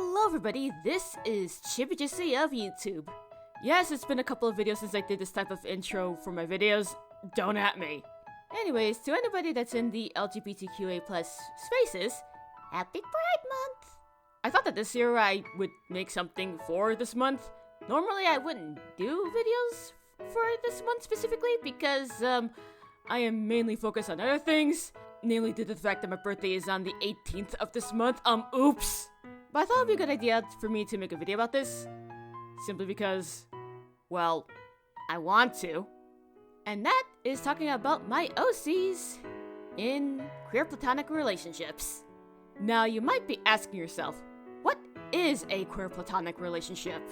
Hello everybody, this is Chippy of YouTube. Yes, it's been a couple of videos since I did this type of intro for my videos. Don't at me. Anyways, to anybody that's in the LGBTQA+ spaces, Happy Pride Month! I thought that this year I would make something for this month. Normally I wouldn't do videos for this month specifically because I am mainly focused on other things. Namely due to the fact that my birthday is on the 18th of this month. Oops! But I thought it would be a good idea for me to make a video about this. Simply because, well, I want to. And that is talking about my OCs in queer platonic relationships. Now, you might be asking yourself, what is a queer platonic relationship?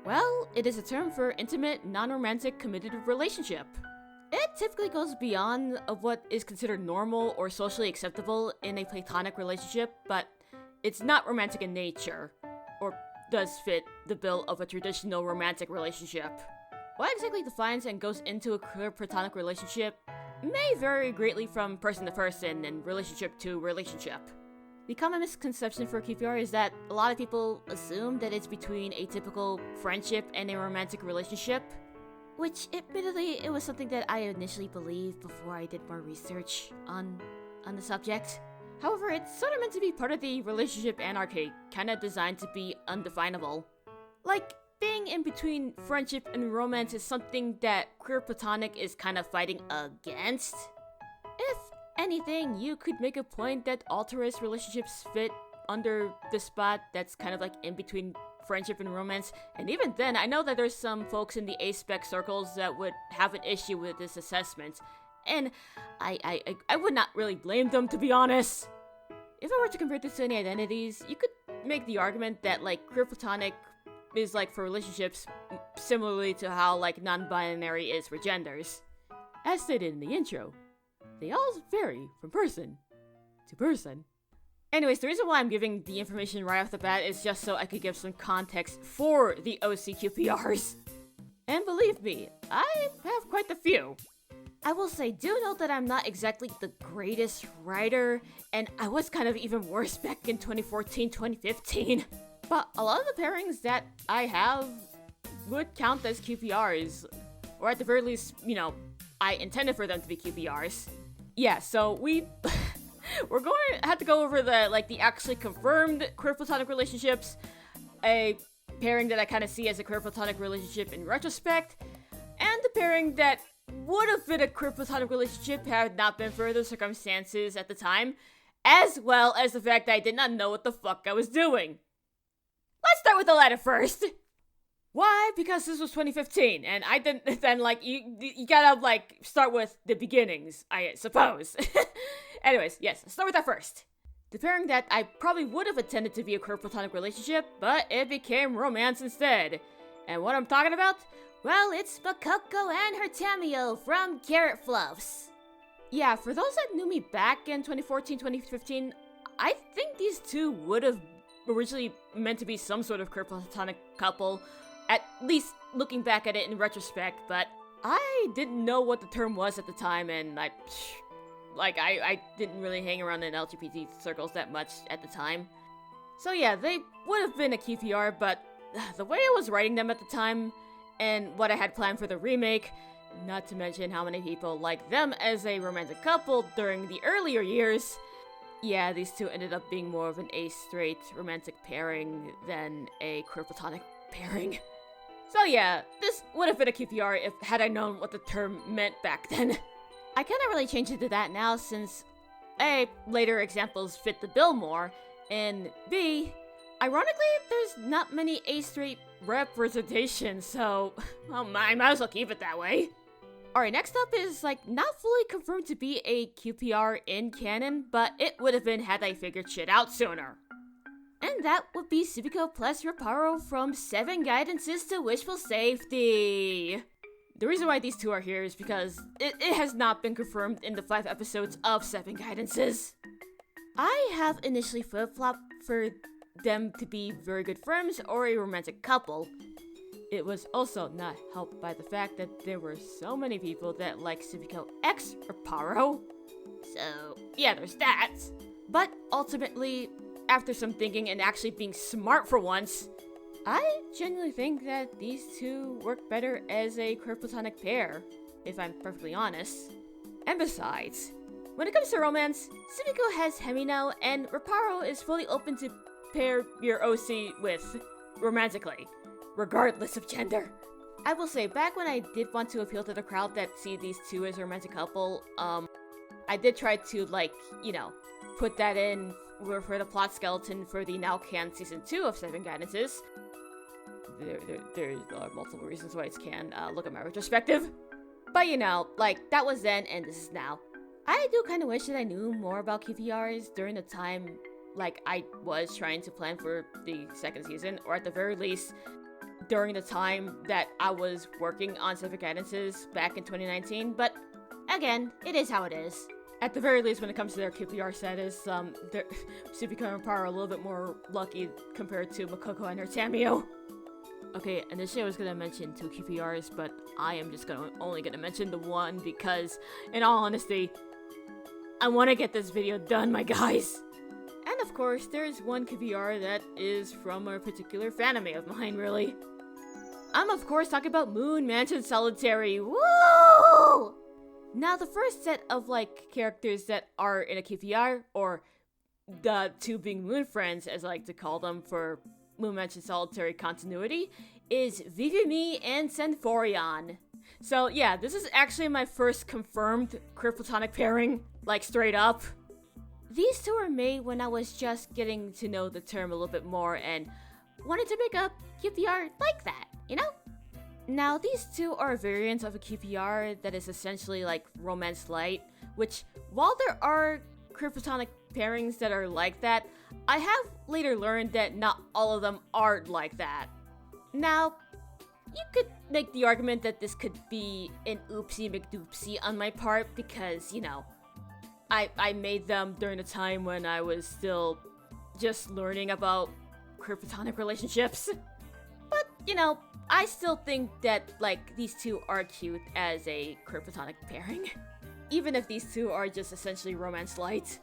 Well, it is a term for intimate, non-romantic, committed relationship. It typically goes beyond of what is considered normal or socially acceptable in a platonic relationship, but it's not romantic in nature, or does fit the bill of a traditional romantic relationship. What exactly defines and goes into a queer platonic relationship may vary greatly from person to person and relationship to relationship. The common misconception for QPR is that a lot of people assume that it's between a typical friendship and a romantic relationship, which admittedly it was something that I initially believed before I did more research on the subject. However, it's sort of meant to be part of the relationship anarchy, kinda designed to be undefinable. Like, being in between friendship and romance is something that queer platonic is kind of fighting against. If anything, you could make a point that altruist relationships fit under the spot that's kind of like in between friendship and romance, and even then, I know that there's some folks in the A-spec circles that would have an issue with this assessment, and I would not really blame them, to be honest. If I were to convert this to any identities, you could make the argument that, like, queer platonic is, like, for relationships, similarly to how, like, non-binary is for genders. As stated in the intro, they all vary from person to person. Anyways, the reason why I'm giving the information right off the bat is just so I could give some context for the OC QPRs. And believe me, I have quite a few. I will say, do note that I'm not exactly the greatest writer, and I was kind of even worse back in 2014, 2015. But a lot of the pairings that I have would count as QPRs, or at the very least, you know, I intended for them to be QPRs. Yeah, so we're going to have to go over the actually confirmed queer platonic relationships, a pairing that I kind of see as a queer platonic relationship in retrospect, and the pairing that would have been a queer platonic relationship had it not been for the circumstances at the time, as well as the fact that I did not know what the fuck I was doing. Let's start with the latter first. Why? Because this was 2015, and I didn't, then, like, you gotta, like, start with the beginnings, I suppose. Anyways, yes, let's start with that first. The pairing that I probably would have intended to be a queer platonic relationship, but it became romance instead. And what I'm talking about? Well, it's Makoko and her Tamio from Carrot Fluffs. Yeah, for those that knew me back in 2014, 2015, I think these two would have originally meant to be some sort of queer platonic couple, at least looking back at it in retrospect, but I didn't know what the term was at the time, and I didn't really hang around in LGBT circles that much at the time. So yeah, they would have been a QPR, but the way I was writing them at the time, and what I had planned for the remake, not to mention how many people liked them as a romantic couple during the earlier years, yeah, these two ended up being more of an A-straight romantic pairing than a queer platonic pairing. So yeah, this would have been a QPR had I known what the term meant back then. I can't really change it to that now since A, later examples fit the bill more, and B, ironically, there's not many A-straight representation, so I might as well keep it that way. Alright, next up is, like, not fully confirmed to be a QPR in canon, but it would have been had I figured shit out sooner. And that would be Subiko plus Reparo from 7 Guidances to Wishful Safety. The reason why these two are here is because it has not been confirmed in the 5 episodes of 7 Guidances. I have initially flip-flopped for them to be very good friends or a romantic couple. It was also not helped by the fact that there were so many people that like Subiko X Reparo. So, yeah, there's that. But ultimately, after some thinking and actually being smart for once, I genuinely think that these two work better as a queerplatonic pair, if I'm perfectly honest. And besides, when it comes to romance, Sumiko has Hemi now, and Reparo is fully open to pair your OC with romantically, regardless of gender. I will say, back when I did want to appeal to the crowd that see these two as a romantic couple, I did try to, like, you know, put that in for the plot skeleton for the now canned season 2 of Seven Guidances. There's multiple reasons why it's canned. Look at my retrospective. But you know, like, that was then and this is now. I do kind of wish that I knew more about QPRs during the time, like, I was trying to plan for the second season, or at the very least, during the time that I was working on Seven Guidances back in 2019, but again, it is how it is. At the very least, when it comes to their QPR status, Sumiko and Reparo are a little bit more lucky compared to Makoko and her Tamio. Okay, initially I was gonna mention 2 QPRs, but I am just only gonna mention the one because, in all honesty, I want to get this video done, my guys. And of course, there's one QPR that is from a particular fanime of mine, really. I'm of course talking about Moon Mansion Solitary. Woo! Now, the first set of, like, characters that are in a QPR, or the two being Moon friends, as I like to call them for Moon Mansion Solitary continuity, is Vivimi and Senforion. So yeah, this is actually my first confirmed queerplatonic pairing, like, straight up. These two were made when I was just getting to know the term a little bit more and wanted to make a QPR like that, you know? Now, these two are variants of a QPR that is essentially like romance light, which, while there are queerplatonic pairings that are like that, I have later learned that not all of them are like that. Now, you could make the argument that this could be an oopsie McDoopsie on my part because, you know, I made them during a time when I was still just learning about queerplatonic relationships. But, you know, I still think that, like, these two are cute as a queerplatonic pairing. Even if these two are just essentially romance light.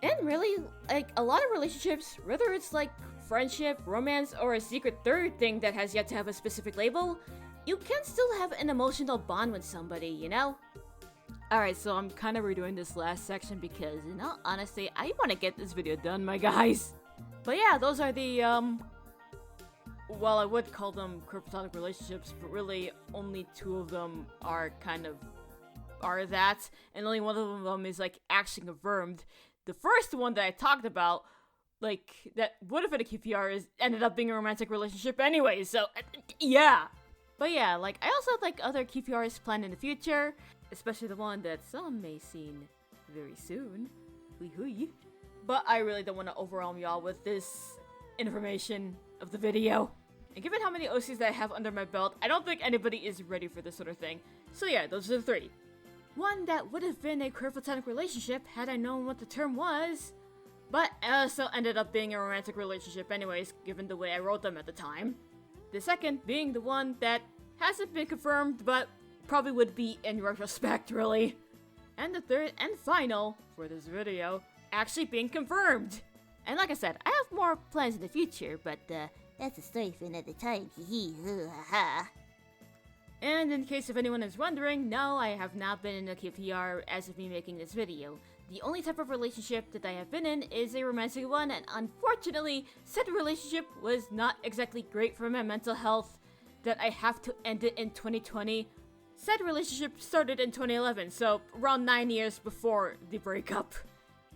And really, like, a lot of relationships, whether it's like friendship, romance, or a secret third thing that has yet to have a specific label, you can still have an emotional bond with somebody, you know? Alright, so I'm kind of redoing this last section because, in all honesty, I want to get this video done, my guys. But yeah, those are the, well, I would call them queerplatonic relationships, but really only 2 of them are that, and only one of them is, like, actually confirmed. The first one that I talked about, like, that would have been a QPR ended up being a romantic relationship anyway, so, yeah. But yeah, like, I also have, like, other QPRs planned in the future, especially the one that some may see very soon. Hui hui. But I really don't want to overwhelm y'all with this information of the video. And given how many OCs that I have under my belt, I don't think anybody is ready for this sort of thing. So yeah, those are the 3. One that would have been a queerplatonic relationship had I known what the term was, but still ended up being a romantic relationship anyways, given the way I wrote them at the time. The second being the one that hasn't been confirmed, but probably would be in retrospect, really. And the third and final, for this video, actually being confirmed. And like I said, I have more plans in the future, but that's a story for another time. And in case if anyone is wondering, no, I have not been in a QPR as of me making this video. The only type of relationship that I have been in is a romantic one, and unfortunately, said relationship was not exactly great for my mental health, that I have to end it in 2020. Said relationship started in 2011, so around 9 years before the breakup.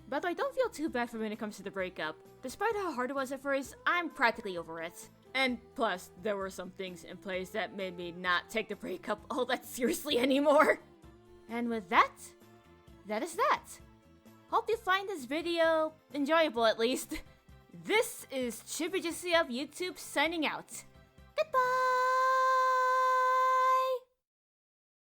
But I don't feel too bad for when it comes to the breakup. Despite how hard it was at first, I'm practically over it. And plus, there were some things in place that made me not take the breakup all that seriously anymore. And with that, that is that. Hope you find this video enjoyable at least. This is Chippy of YouTube signing out. Goodbye!